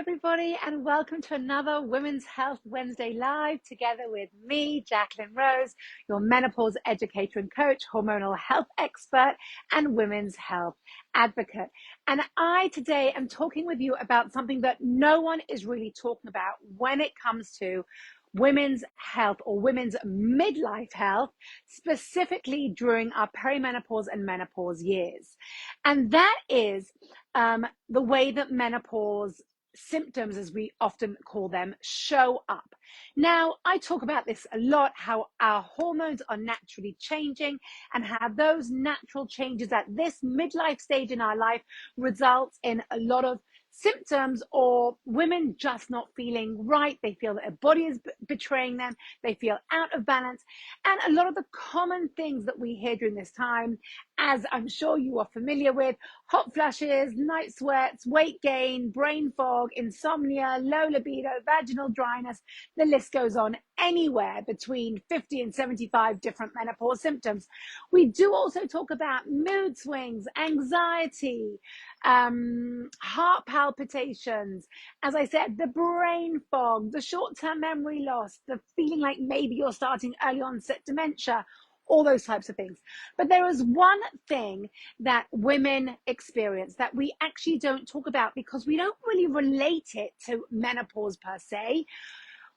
everybody, and welcome to another Women's Health Wednesday Live together with me, Jacqueline Rose, your menopause educator and coach, hormonal health expert, and women's health advocate. And I today am talking with you about something that no one is really talking about when it comes to women's health or women's midlife health, specifically during our perimenopause and menopause years. And that is the way that menopause symptoms, as we often call them, show up. Now, I talk about this a lot, how our hormones are naturally changing and how those natural changes at this midlife stage in our life results in a lot of symptoms, or women just not feeling right. They feel that their body is betraying them. They feel out of balance. And a lot of the common things that we hear during this time, as I'm sure you are familiar with: hot flushes, night sweats, weight gain, brain fog, insomnia, low libido, vaginal dryness. The list goes on. Anywhere between 50 and 75 different menopause symptoms. We do also talk about mood swings, anxiety, heart palpitations, as I said, the brain fog, the short-term memory loss, the feeling like maybe you're starting early onset dementia, all those types of things. But there is one thing that women experience that we actually don't talk about because we don't really relate it to menopause per se.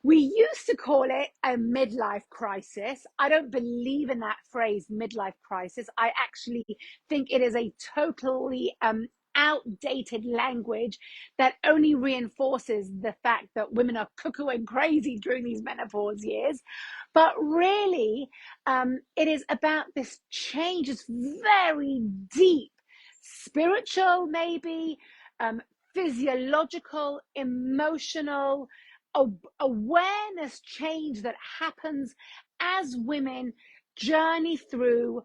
We used to call it a midlife crisis. I don't believe in that phrase, midlife crisis. I actually think it is a totally outdated language that only reinforces the fact that women are cuckoo and crazy during these menopause years. But really, it is about this change, this very deep, spiritual, maybe, physiological, emotional, awareness change that happens as women journey through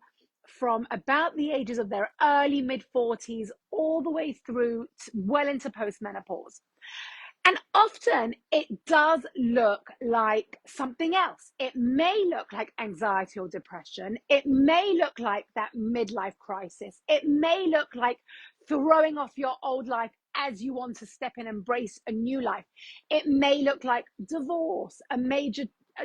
from about the ages of their early mid-40s all the way through well into postmenopause. And often it does look like something else. It may look like anxiety or depression. It may look like that midlife crisis. It may look like throwing off your old life as you want to step in and embrace a new life. It may look like divorce, a major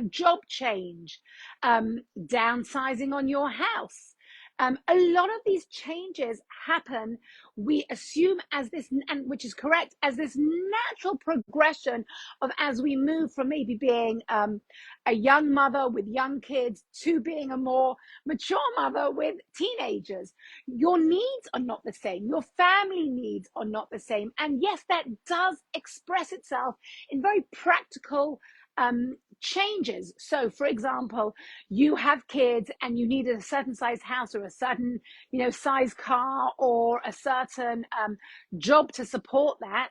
job change, downsizing on your house. A lot of these changes happen, we assume, as this, and which is correct, as this natural progression of as we move from maybe being a young mother with young kids to being a more mature mother with teenagers. Your needs are not the same. Your family needs are not the same. And yes, that does express itself in very practical changes. So, for example, you have kids and you need a certain size house or a certain, size car or a certain job to support that.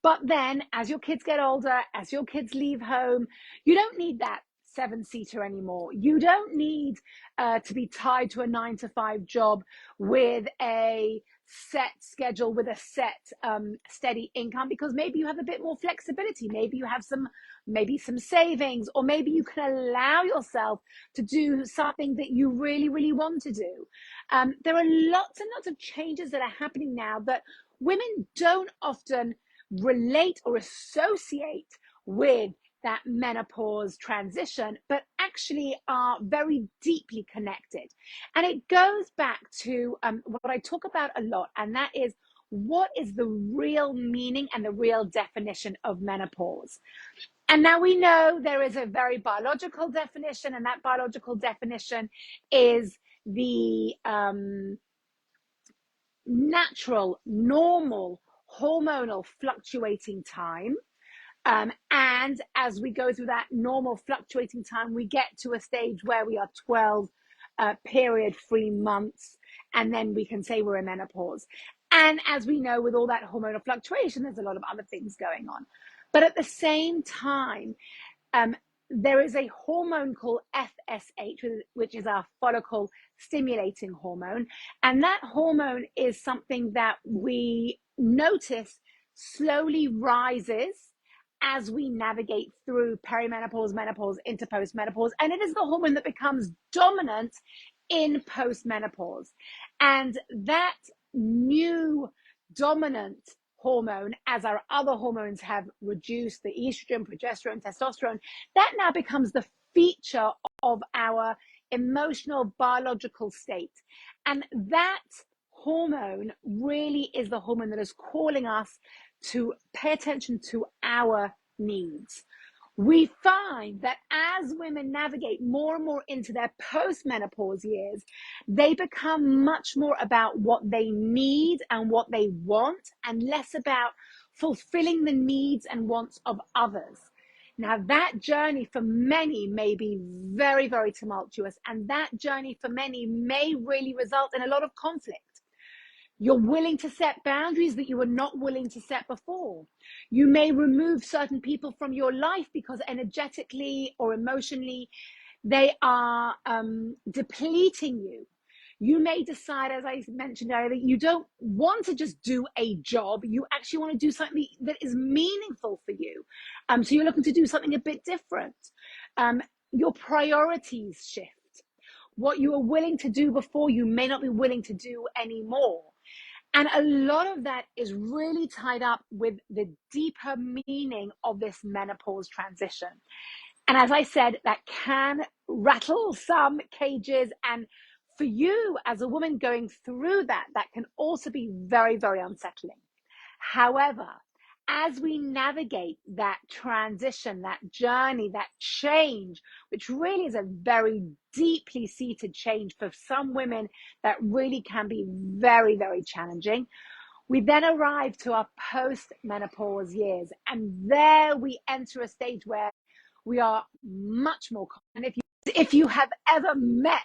But then as your kids get older, as your kids leave home, you don't need that 7-seater anymore. You don't need to be tied to a 9-to-5 job with a set schedule, with a set steady income, because maybe you have a bit more flexibility. Maybe you have some savings, or maybe you can allow yourself to do something that you really, really want to do. There are lots and lots of changes that are happening now that women don't often relate or associate with that menopause transition, but actually are very deeply connected. And it goes back to what I talk about a lot, and that is, what is the real meaning and the real definition of menopause? And now we know there is a very biological definition, and that biological definition is the natural, normal, hormonal fluctuating time. And as we go through that normal fluctuating time, we get to a stage where we are 12 period-free months, and then we can say we're in menopause. And as we know, with all that hormonal fluctuation, there's a lot of other things going on. But at the same time, there is a hormone called FSH, which is our follicle stimulating hormone. And that hormone is something that we notice slowly rises as we navigate through perimenopause, menopause, into postmenopause. And it is the hormone that becomes dominant in postmenopause. And that new dominant hormone, as our other hormones have reduced, the estrogen, progesterone, testosterone, that now becomes the feature of our emotional biological state. And that hormone really is the hormone that is calling us to pay attention to our needs. We find that as women navigate more and more into their post-menopause years, they become much more about what they need and what they want, and less about fulfilling the needs and wants of others. Now, that journey for many may be very, very tumultuous, and that journey for many may really result in a lot of conflict. You're willing to set boundaries that you were not willing to set before. You may remove certain people from your life because energetically or emotionally, they are depleting you. You may decide, as I mentioned earlier, that you don't want to just do a job. You actually want to do something that is meaningful for you. So you're looking to do something a bit different. Your priorities shift. What you were willing to do before, you may not be willing to do anymore. And a lot of that is really tied up with the deeper meaning of this menopause transition. And as I said, that can rattle some cages. And for you as a woman going through that, that can also be very, very unsettling. However, as we navigate that transition, that journey, that change, which really is a very deeply seated change for some women that really can be very, very challenging, we then arrive to our post-menopause years. And there we enter a stage where we are much more confident. If you have ever met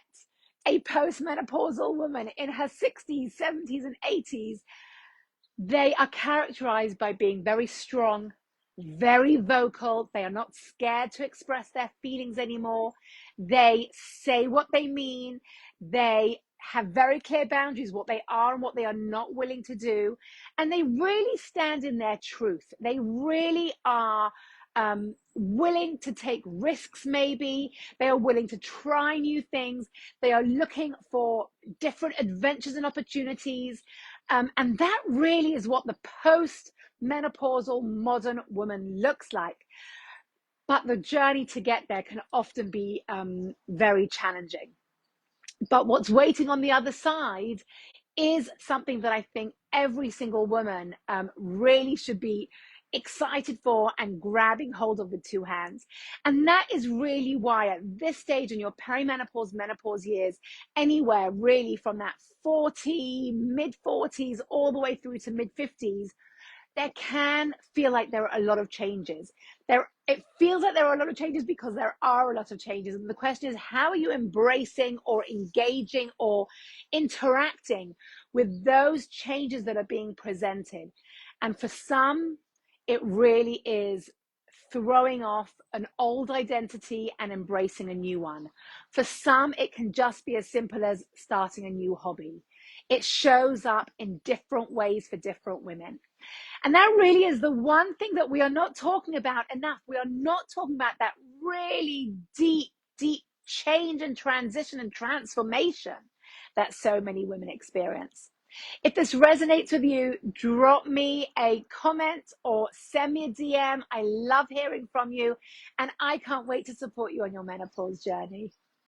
a postmenopausal woman in her 60s, 70s, and 80s, they are characterized by being very strong, very vocal. They are not scared to express their feelings anymore. They say what they mean. They have very clear boundaries, what they are and what they are not willing to do. And they really stand in their truth. They really are willing to take risks, maybe. They are willing to try new things. They are looking for different adventures and opportunities. And that really is what the post-menopausal modern woman looks like. But the journey to get there can often be very challenging. But what's waiting on the other side is something that I think every single woman really should be excited for and grabbing hold of with two hands. And that is really why at this stage in your perimenopause, menopause years, anywhere really from that mid 40s all the way through to mid 50s, there can feel like there are a lot of changes. It feels like there are a lot of changes because there are a lot of changes. And the question is, how are you embracing or engaging or interacting with those changes that are being presented? And for some, it really is throwing off an old identity and embracing a new one. For some, it can just be as simple as starting a new hobby. It shows up in different ways for different women. And that really is the one thing that we are not talking about enough. We are not talking about that really deep, deep change and transition and transformation that so many women experience. If this resonates with you, drop me a comment or send me a DM. I love hearing from you, and I can't wait to support you on your menopause journey.